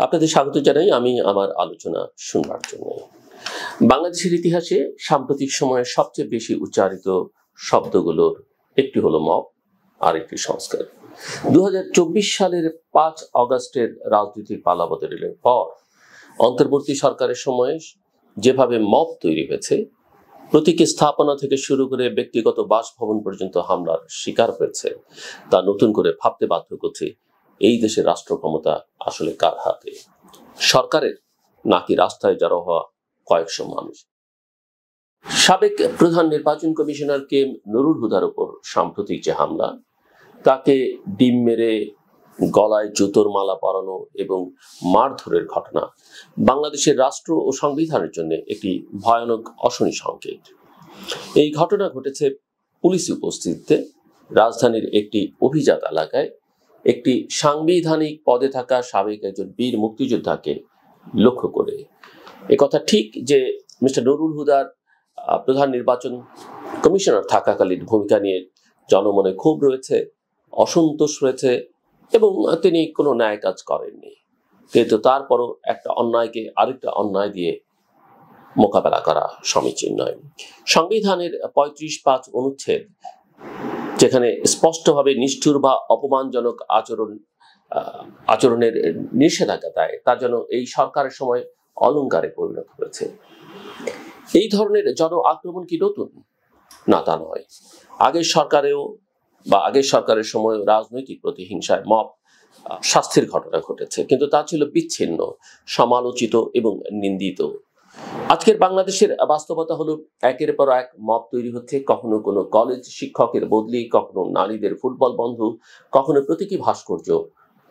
আপনাদের স্বাগত জানাই আমি আমার আলোচনা শুনবার জন্য। বাংলাদেশের ইতিহাসে সাম্প্রতিক সময়ে সবচেয়ে বেশি উচ্চারিত শব্দগুলোর একটি হলো মব, আর একটি সংস্কার। 2024 সালের 5 অগস্টের রাজনৈতিক পালাবদলের পর অন্তর্বর্তী সরকারের সময়ে যেভাবে মব তৈরি হয়েছে, প্রতীকী স্থাপনা থেকে শুরু করে ব্যক্তিগত বাসভবন পর্যন্ত হামলার শিকার হয়েছে, তা নতুন করে ভাবতে বাধ্য করছে এই দেশের রাষ্ট্র ক্ষমতা আসলে কার হাতে, সরকারের নাকি রাস্তায় জড়ো হওয়া কয়েকশো মানুষ। সাবেক প্রধান নির্বাচন কমিশনার কে নুরুল হুদার উপর সাম্প্রতিক যে হামলা, তাকে ডিম মেরে গলায় জুতোর মালা পরানো এবং মারধরের ঘটনা বাংলাদেশের রাষ্ট্র ও সংবিধানের জন্য একটি ভয়ানক অশনি সংকেত। এই ঘটনা ঘটেছে পুলিশ উপস্থিতিতে রাজধানীর একটি অভিজাত এলাকায় একটি সাংবিধানিক পদে থাকা সাবেক একজন বীর মুক্তিযোদ্ধাকে লক্ষ্য করে। একথা ঠিক যে মিস্টার নুরুল হুদার প্রধান নির্বাচন কমিশনার থাকাকালীন ভূমিকা নিয়ে জনমনে ক্ষোভ রয়েছে, অসন্তোষ রয়েছে এবং তিনি কোনো ন্যায় কাজ করেননি। কিন্তু তারপরও একটা অন্যায়কে আরেকটা অন্যায় দিয়ে মোকাবেলা করা সমীচীন নয়। সংবিধানের 35(5) অনুচ্ছেদ, যেখানে স্পষ্টভাবে নিষ্ঠুর বা অপমানজনক আচরণের নিষেধাজ্ঞা দেয়, তা যেন এই সরকারের সময় অলংকারে পরিণত হয়েছে। এই ধরনের জন আক্রমণ কি নতুন? না, তা নয়। আগের সরকারের সময় রাজনৈতিক প্রতিহিংসায় মব শাস্তির ঘটনা ঘটেছে, কিন্তু তা ছিল বিচ্ছিন্ন, সমালোচিত এবং নিন্দিত। আজকের বাংলাদেশের বাস্তবতা হলো একের পর এক মব তৈরি হচ্ছে। কখনো কোনো কলেজ শিক্ষকের বদলি, কখনো নারীদের ফুটবল বন্ধ, কখনো প্রতীকী ভাস্কর্য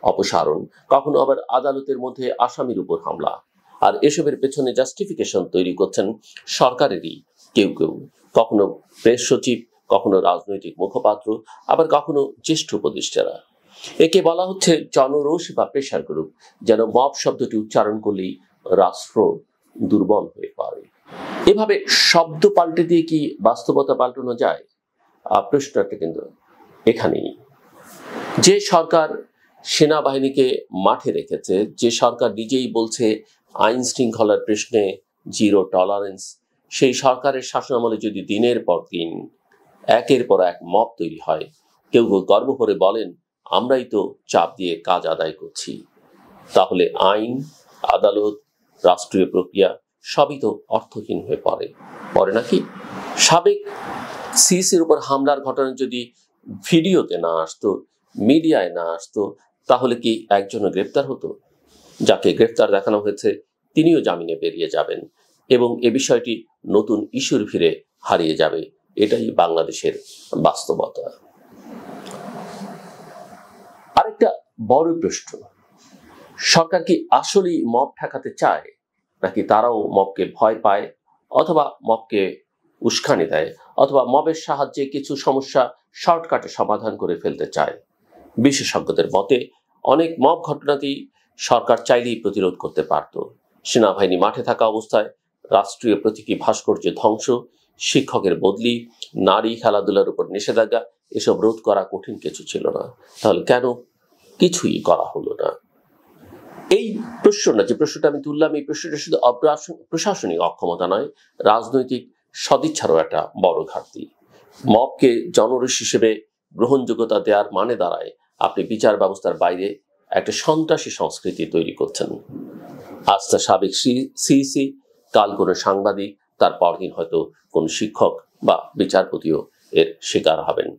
অপসারণ, কখনো আবার আদালতের মধ্যে আসামির উপর হামলা। আর এসবের পেছনে জাস্টিফিকেশন তৈরি করছেন সরকারেরই কেউ কেউ, কখনো প্রেস সচিব, কখনো রাজনৈতিক মুখপাত্র, আবার কখনো জ্যেষ্ঠ উপদেষ্টারা। একে বলা হচ্ছে জনরোষ বা প্রেশার গ্রুপ, যেন মব শব্দটি উচ্চারণ করলেই রাষ্ট্র দুর্বল হয়ে পড়ে। এভাবে শব্দ পাল্টে দিয়ে কি বাস্তবতা পাল্টানো যায়? প্রশ্নটা কিন্তু এখানেই। যে সরকার সেনাবাহিনীকে মাঠে রেখেছে, যে সরকার নিজেই বলছে আইন শৃঙ্খলার প্রশ্নে জিরো টলারেন্স, সেই সরকারের শাসনামলে যদি দিনের পর দিন একের পর এক মব তৈরি হয়, কেউ গর্ব করে বলেন আমরাই তো চাপ দিয়ে কাজ আদায় করছি, তাহলে আইন, আদালত, রাষ্ট্রীয় প্রক্রিয়া সবই তো অর্থহীন হয়ে পড়ে নাকি? সাবেক সিসির উপর হামলার ঘটনা যদি ভিডিওতে না আসতো, মিডিয়ায় না আসতো, তাহলে কি একজনও গ্রেপ্তার হতো? যাকে গ্রেপ্তার দেখানো হয়েছে তিনিও জামিনে বেরিয়ে যাবেন এবং এ বিষয়টি নতুন ইস্যুর ভিড়ে হারিয়ে যাবে। এটাই বাংলাদেশের বাস্তবতা। আরেকটা বড় প্রশ্ন, সরকার কি আসলেই মব ঠেকাতে চায়, নাকি তারাও মবকে ভয় পায়, অথবা মবকে উস্কানি দেয়, অথবা মবের সাহায্যে কিছু সমস্যা শর্টকাটে সমাধান করে ফেলতে চায়? বিশেষজ্ঞদের মতে অনেক মব ঘটনাতেই সরকার চাইলেই প্রতিরোধ করতে পারত। সেনাবাহিনী মাঠে থাকা অবস্থায় রাষ্ট্রীয় প্রতীকী ভাস্কর্য ধ্বংস, শিক্ষকের বদলি, নারী খেলাধুলার উপর নিষেধাজ্ঞা, এসব রোধ করা কঠিন কিছু ছিল না। তাহলে কেন কিছুই করা হলো না? এই প্রশ্নটা, যে প্রশ্নটা আমি তুললাম, এই প্রশ্নটা শুধু প্রশাসনিক অক্ষমতা নয়, রাজনৈতিক সদিচ্ছারও একটা বড় ঘাটতি। মবকে জনরোষ হিসেবে গ্রহণযোগ্যতা দেওয়ার মানে দাঁড়ায় আপনি বিচার ব্যবস্থার বাইরে একটা সন্ত্রাসী সংস্কৃতি তৈরি করছেন। আজ তা সাবেক সিইসি, কাল কোনো সাংবাদিক, তার পরদিন হয়তো কোন শিক্ষক বা বিচারপতিও এর শিকার হবেন।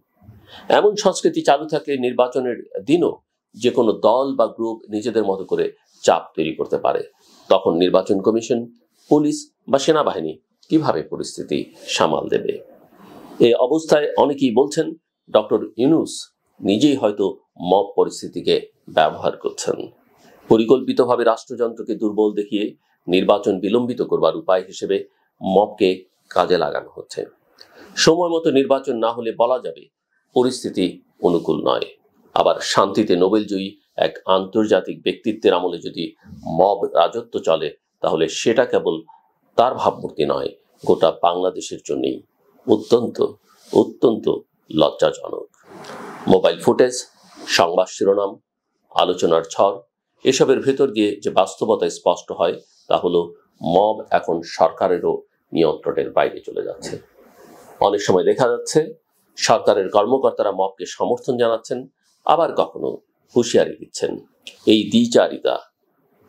এমন সংস্কৃতি চালু থাকলে নির্বাচনের দিনও যে কোনো দল বা গ্রুপ নিজেদের মতো করে চাপ তৈরি করতে পারে। তখন নির্বাচন কমিশন, পুলিশ বা সেনাবাহিনী কিভাবে পরিস্থিতি সামাল দেবে? এই অবস্থায় অনেকেই বলছেন ডক্টর ইউনূস নিজেই হয়তো মব পরিস্থিতিকে ব্যবহার করছেন। পরিকল্পিতভাবে রাষ্ট্রযন্ত্রকে দুর্বল দেখিয়ে নির্বাচন বিলম্বিত করবার উপায় হিসেবে মবকে কাজে লাগানো হচ্ছে। সময় মতো নির্বাচন না হলে বলা যাবে পরিস্থিতি অনুকূল নয়। আবার শান্তিতে নোবেলজয়ী এক আন্তর্জাতিক ব্যক্তিত্বের আমলে যদি মব রাজত্ব চলে, তাহলে সেটা কেবল তার ভাবমূর্তি নয়, গোটা বাংলাদেশের জন্যই অত্যন্ত অত্যন্ত লজ্জাজনক। মোবাইল ফুটেজ, সংবাদ শিরোনাম, আলোচনার ঝড় এসবের ভেতর দিয়ে যে বাস্তবতা স্পষ্ট হয় তা হলো মব এখন সরকারেরও নিয়ন্ত্রণের বাইরে চলে যাচ্ছে। অনেক সময় দেখা যাচ্ছে সরকারের কর্মকর্তারা মবকে সমর্থন জানাচ্ছেন, আবার কখনো হুঁশিয়ারি দিচ্ছেন। এই দ্বিচারিতা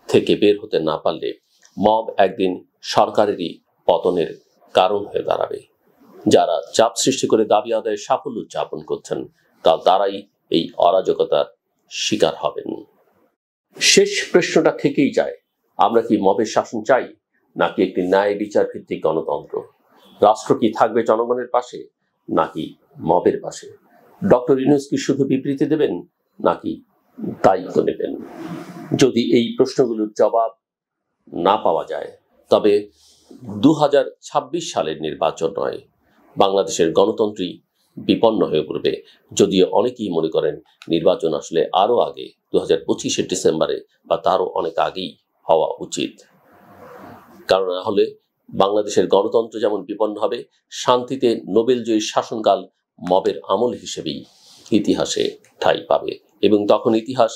থেকে বের হতে না পারলে মব একদিন সরকারেরই পতনের কারণ হয়ে দাঁড়াবে। যারা চাপ সৃষ্টি করে দাবি আদায়ের সাফল্য উদযাপন করছেন কাল তারাই এই অরাজকতার শিকার হবেন। শেষ প্রশ্নটা থেকেই যায়, আমরা কি মবের শাসন চাই নাকি একটি ন্যায় বিচার ভিত্তিক গণতন্ত্র? রাষ্ট্র কি থাকবে জনগণের পাশে নাকি মবের পাশে? ডক্টর ইউনূস কি শুধু বিবৃতি দেবেন নাকি দায়িত্ব নেবেন? যদি এই প্রশ্নগুলোর জবাব না পাওয়া যায় তবে 2026 সালের নির্বাচন নয়, বাংলাদেশের গণতন্ত্রই বিপন্ন হয়ে পড়বে। যদিও অনেকেই মনে করেন নির্বাচন আসলে আরো আগে 2025 ডিসেম্বরে বা তারও অনেক আগেই হওয়া উচিত। কারণ না হলে বাংলাদেশের গণতন্ত্র যেমন বিপন্ন হবে, শান্তিতে নোবেলজয়ী শাসনকাল মবের আমল হিসেবেই ইতিহাসে ঠাঁই পাবে। এবং তখন ইতিহাস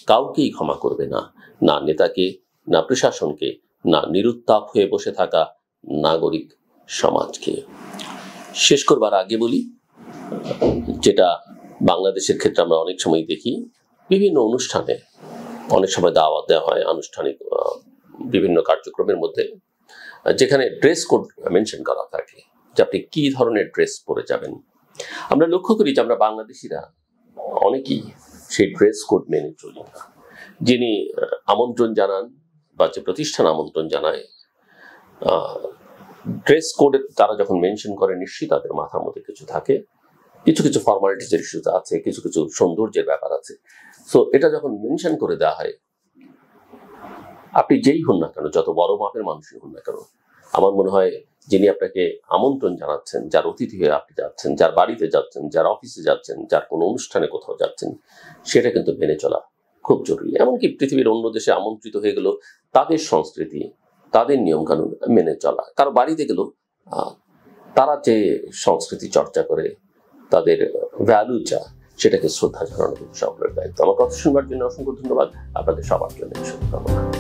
কাউকেই ক্ষমা করবে না, না নেতাকে, না প্রশাসনকে, না নিরুত্তাপ হয়ে বসে থাকা নাগরিক সমাজকে। শেষ করবার আগে বলি, যেটা বাংলাদেশের ক্ষেত্রে আমরা অনেক সময় দেখি, বিভিন্ন অনুষ্ঠানে অনেক সময় দাওয়াত দেওয়া হয় আনুষ্ঠানিক বিভিন্ন কার্যক্রমের মধ্যে, যেখানে ড্রেস কোড মেনশন করা থাকে যে আপনি কি ধরনের ড্রেস পরে যাবেন। আমরা লক্ষ্য করি যে আমরা বাংলাদেশিরা অনেকেই সেই ড্রেস কোড মেনে চলি না। যিনি আমন্ত্রণ জানান বা যে প্রতিষ্ঠান আমন্ত্রণ জানায়, ড্রেস কোডে তারা যখন মেনশন করে নিশ্চয়ই তাদের মাথার মধ্যে কিছু থাকে, কিছু কিছু ফর্মালিটিজের ইস্যু আছে, কিছু কিছু সৌন্দর্যের ব্যাপার আছে। সো এটা যখন মেনশন করে দেওয়া হয়, আপনি যেই হন না কেন, যত বড় মাপের মানুষই হন না কেন, আমার মনে হয় যিনি আপনাকে আমন্ত্রণ জানাচ্ছেন, যার অতিথি হয়ে আপনি যাচ্ছেন, যার বাড়িতে যাচ্ছেন, যার অফিসে যাচ্ছেন, যার কোনো অনুষ্ঠানে কোথাও যাচ্ছেন, সেটা কিন্তু মেনে চলা খুব জরুরি। এমনকি পৃথিবীর অন্য দেশে আমন্ত্রিত হয়ে গেল, তাদের সংস্কৃতি, তাদের নিয়মকানুন মেনে চলা। কারো বাড়িতে গেল, তারা যে সংস্কৃতি চর্চা করে, তাদের ভ্যালু যা, সেটাকে শ্রদ্ধা জানানো সকলের দায়িত্ব। আমার কথা শুনবার জন্য অসংখ্য ধন্যবাদ। আপনাদের সবার জন্য শুভকামনা।